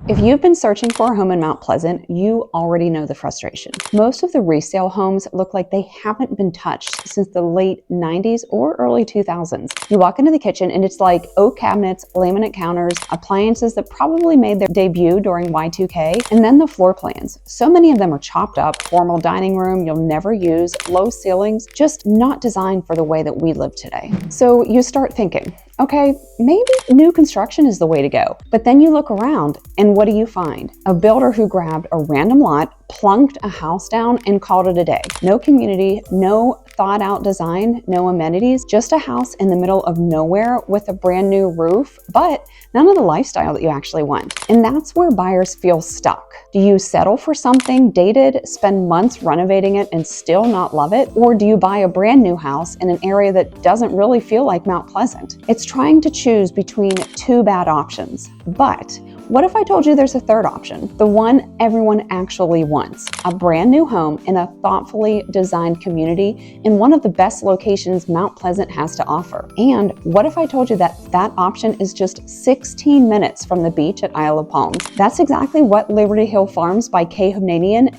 If you've been searching for a home in Mount Pleasant, you already know the frustration. Most of the resale homes look like they haven't been touched since the late 90s or early 2000s. You walk into the kitchen and it's like oak cabinets, laminate counters, appliances that probably made their debut during Y2K, and then the floor plans. So many of them are chopped up, formal dining room you'll never use, low ceilings, just not designed for the way that we live today. So you start thinking, okay, maybe new construction is the way to go. But then you look around and what do you find? A builder who grabbed a random lot, plunked a house down and called it a day. No community, no thought out design, no amenities, just a house in the middle of nowhere with a brand new roof, but none of the lifestyle that you actually want. And that's where buyers feel stuck. Do you settle for something dated, spend months renovating it and still not love it? Or do you buy a brand new house in an area that doesn't really feel like Mount Pleasant? It's trying to choose between two bad options. But what if I told you there's a third option? The one everyone actually wants. A brand new home in a thoughtfully designed community in one of the best locations Mount Pleasant has to offer. And what if I told you that that option is just 16 minutes from the beach at Isle of Palms? That's exactly what Liberty Hill Farms by Kay Hovnanian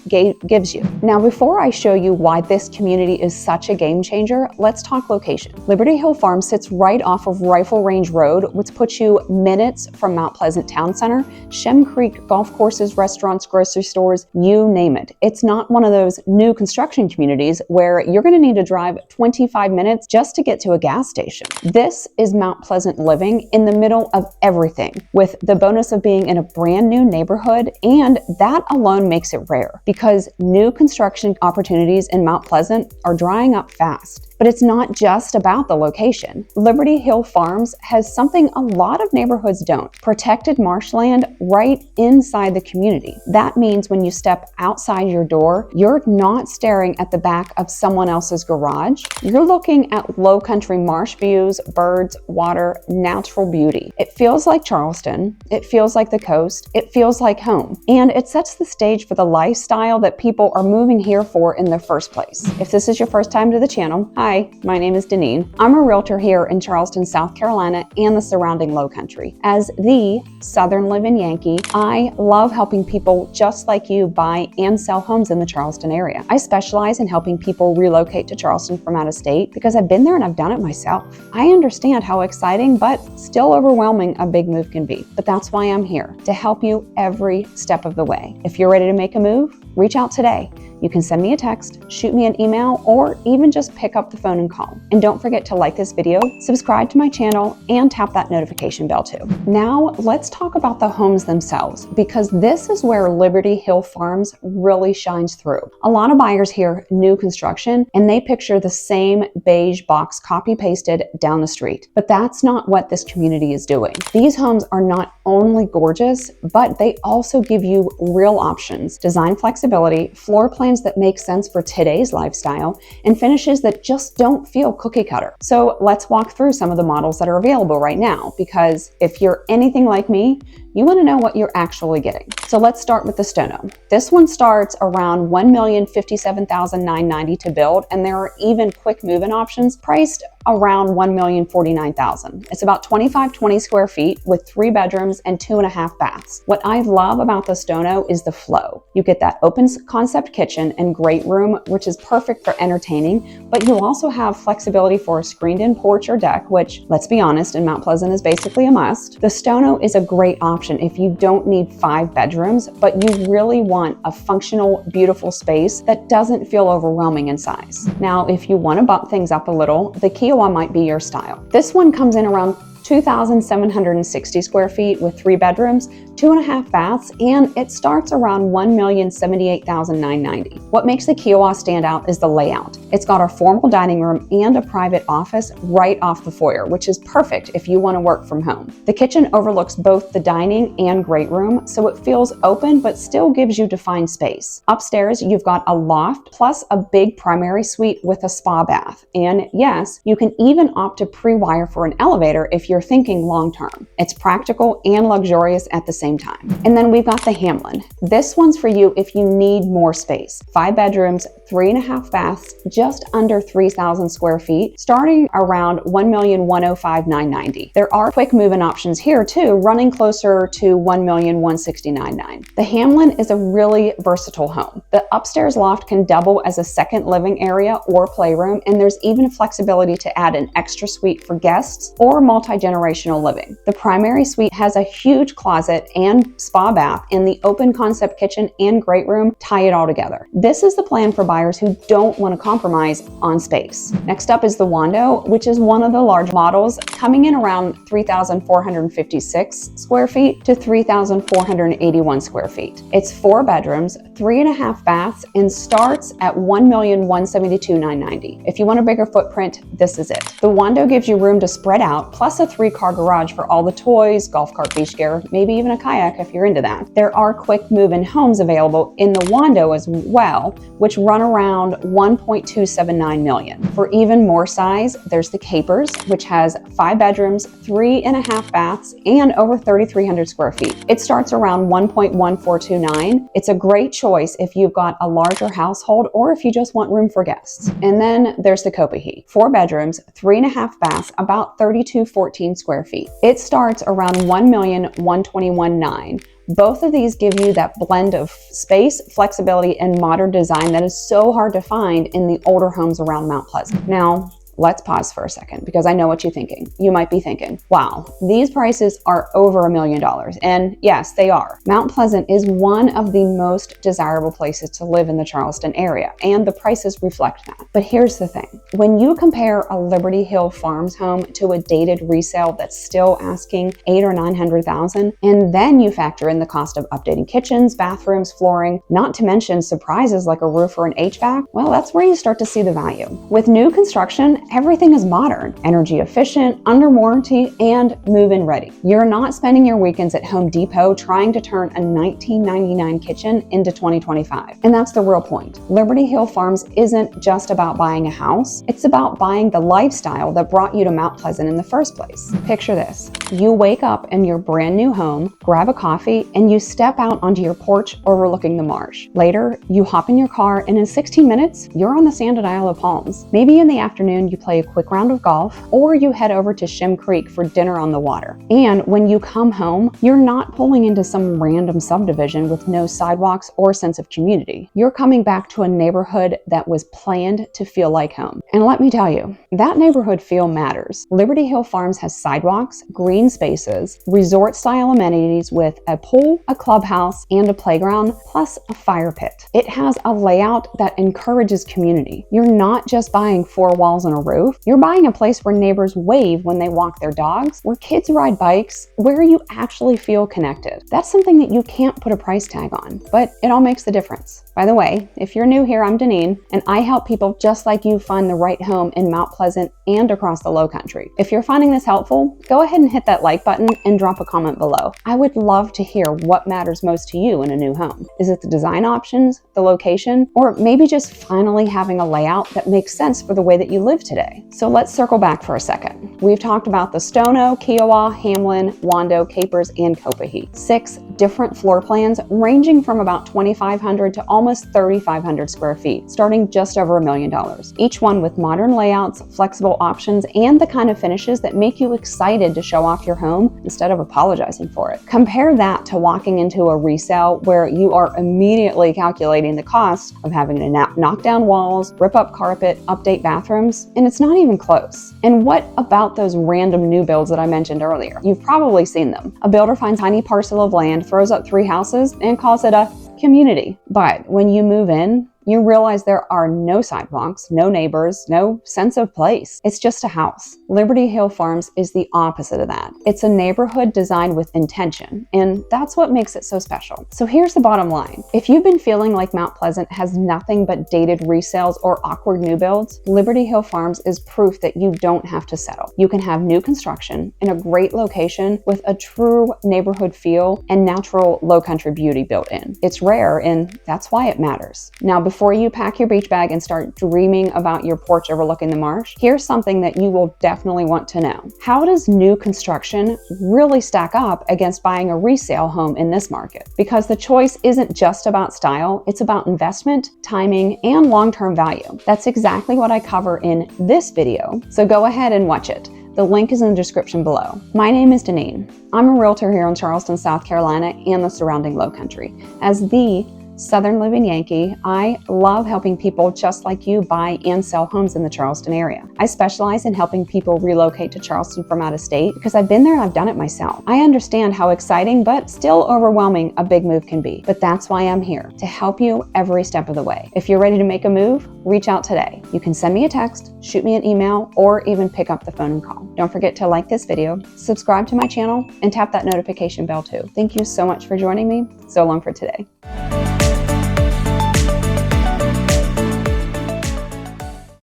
gives you. Now, before I show you why this community is such a game changer, let's talk location. Liberty Hill Farms sits right off of Rifle Range Road, which puts you minutes from Mount Pleasant Town Center, Shem Creek golf courses, restaurants, grocery stores, you name it. It's not one of those new construction communities where you're going to need to drive 25 minutes just to get to a gas station. This is Mount Pleasant living in the middle of everything, with the bonus of being in a brand new neighborhood, and that alone makes it rare because new construction opportunities in Mount Pleasant are drying up fast. But it's not just about the location. Liberty Hill Farms has something a lot of neighborhoods don't: protected marshland right inside the community. That means when you step outside your door, you're not staring at the back of someone else's garage. You're looking at Lowcountry marsh views, birds, water, natural beauty. It feels like Charleston. It feels like the coast. It feels like home. And it sets the stage for the lifestyle that people are moving here for in the first place. If this is your first time to the channel, hi, my name is Deneen. I'm a realtor here in Charleston, South Carolina and the surrounding Lowcountry. As the Southern living Yankee, I love helping people just like you buy and sell homes in the Charleston area. I specialize in helping people relocate to Charleston from out of state because I've been there and I've done it myself. I understand how exciting but still overwhelming a big move can be, but that's why I'm here, to help you every step of the way. If you're ready to make a move, reach out today. You can send me a text, shoot me an email, or even just pick up the phone and call. And don't forget to like this video, subscribe to my channel, and tap that notification bell too. Now, let's talk about the homes themselves, because this is where Liberty Hill Farms really shines through. A lot of buyers hear new construction, and they picture the same beige box copy-pasted down the street. But that's not what this community is doing. These homes are not only gorgeous, but they also give you real options, design flexibility, floor plans that make sense for today's lifestyle, and finishes that just don't feel cookie cutter. So let's walk through some of the models that are available right now, because if you're anything like me, you want to know what you're actually getting. So let's start with the Stono. This one starts around $1,057,990 to build, and there are even quick move-in options priced around $1,049,000. It's about 20 square feet with 3 bedrooms and 2.5 baths. What I love about the Stono is the flow. You get that open concept kitchen and great room, which is perfect for entertaining, but you also have flexibility for a screened-in porch or deck, which, let's be honest, in Mount Pleasant is basically a must. The Stono is a great option if you don't need 5 bedrooms, but you really want a functional, beautiful space that doesn't feel overwhelming in size. Now, if you want to bump things up a little, the Kiowa might be your style. This one comes in around 2,760 square feet with 3 bedrooms, 2.5 baths, and it starts around $1,078,990. What makes the Kiowa stand out is the layout. It's got a formal dining room and a private office right off the foyer, which is perfect if you want to work from home. The kitchen overlooks both the dining and great room, so it feels open but still gives you defined space. Upstairs, you've got a loft plus a big primary suite with a spa bath. And yes, you can even opt to pre-wire for an elevator if you're thinking long-term. It's practical and luxurious at the same same time. And then we've got the Hamlin. This one's for you if you need more space. 5 bedrooms, 3.5 baths, just under 3,000 square feet, starting around $1,105,990. There are quick move-in options here too, running closer to $1,169,990. The Hamlin is a really versatile home. The upstairs loft can double as a second living area or playroom, and there's even flexibility to add an extra suite for guests or multi-generational living. The primary suite has a huge closet and spa bath, and the open concept kitchen and great room tie it all together. This is the plan for buyers who don't want to compromise on space. Next up is the Wando, which is one of the large models, coming in around 3,456 square feet to 3,481 square feet. It's 4 bedrooms, 3.5 baths, and starts at $1,172,990. If you want a bigger footprint, this is it. The Wando gives you room to spread out, plus a 3-car garage for all the toys, golf cart, beach gear, maybe even a kayak if you're into that. There are quick move-in homes available in the Wando as well, which run around $1.279 million. For even more size, there's the Capers, which has 5 bedrooms, 3.5 baths, and over 3,300 square feet. It starts around $1.1429. It's a great choice if you've got a larger household or if you just want room for guests. And then there's the Copahi. 4 bedrooms, 3.5 baths, about 3,214 square feet. It starts around $1,121,900. Both of these give you that blend of space, flexibility, and modern design that is so hard to find in the older homes around Mount Pleasant. Now, let's pause for a second because I know what you're thinking. You might be thinking, wow, these prices are over $1 million. And yes, they are. Mount Pleasant is one of the most desirable places to live in the Charleston area, and the prices reflect that. But here's the thing. When you compare a Liberty Hill Farms home to a dated resale that's still asking $800,000 or $900,000, and then you factor in the cost of updating kitchens, bathrooms, flooring, not to mention surprises like a roof or an HVAC, well, that's where you start to see the value. With new construction, everything is modern, energy efficient, under warranty, and move-in ready. You're not spending your weekends at Home Depot trying to turn a 1999 kitchen into 2025. And that's the real point. Liberty Hill Farms isn't just about buying a house, it's about buying the lifestyle that brought you to Mount Pleasant in the first place. Picture this. You wake up in your brand new home, grab a coffee, and you step out onto your porch overlooking the marsh. Later, you hop in your car, and in 16 minutes, you're on the sanded Isle of Palms. Maybe in the afternoon, you play a quick round of golf, or you head over to Shem Creek for dinner on the water. And when you come home, you're not pulling into some random subdivision with no sidewalks or sense of community. You're coming back to a neighborhood that was planned to feel like home. And let me tell you, that neighborhood feel matters. Liberty Hill Farms has sidewalks, green spaces, resort-style amenities with a pool, a clubhouse, and a playground, plus a fire pit. It has a layout that encourages community. You're not just buying 4 walls and a roof. You're buying a place where neighbors wave when they walk their dogs, where kids ride bikes, where you actually feel connected. That's something that you can't put a price tag on, but it all makes the difference. By the way, if you're new here, I'm Deneen, and I help people just like you find the right home in Mount Pleasant and across the Lowcountry. If you're finding this helpful, go ahead and hit that like button and drop a comment below. I would love to hear what matters most to you in a new home. Is it the design options, the location, or maybe just finally having a layout that makes sense for the way that you live today? So let's circle back for a second. We've talked about the Stono, Kiowa, Hamlin, Wando, Capers, and Copahi. 6 different floor plans ranging from about 2,500 to almost 3,500 square feet, starting just over $1 million. Each one with modern layouts, flexible options, and the kind of finishes that make you excited to show off your home instead of apologizing for it. Compare that to walking into a resale where you are immediately calculating the cost of having to knock down walls, rip up carpet, update bathrooms, and it's not even close. And what about those random new builds that I mentioned earlier? You've probably seen them. A builder finds a tiny parcel of land, throws up 3 houses, and calls it a community. But when you move in, you realize there are no sidewalks, no neighbors, no sense of place. It's just a house. Liberty Hill Farms is the opposite of that. It's a neighborhood designed with intention, and that's what makes it so special. So here's the bottom line. If you've been feeling like Mount Pleasant has nothing but dated resales or awkward new builds, Liberty Hill Farms is proof that you don't have to settle. You can have new construction in a great location with a true neighborhood feel and natural Lowcountry beauty built in. It's rare, and that's why it matters. Now, before Before you pack your beach bag and start dreaming about your porch overlooking the marsh, here's something that you will definitely want to know. How does new construction really stack up against buying a resale home in this market? Because the choice isn't just about style, it's about investment, timing, and long-term value. That's exactly what I cover in this video, so go ahead and watch it. The link is in the description below. My name is Deneen. I'm a realtor here in Charleston, South Carolina and the surrounding Lowcountry. As the Southern Living Yankee, I love helping people just like you buy and sell homes in the Charleston area. I specialize in helping people relocate to Charleston from out of state because I've been there and I've done it myself. I understand how exciting but still overwhelming a big move can be, but that's why I'm here, to help you every step of the way. If you're ready to make a move, reach out today. You can send me a text, shoot me an email, or even pick up the phone and call. Don't forget to like this video, subscribe to my channel, and tap that notification bell too. Thank you so much for joining me. So long for today.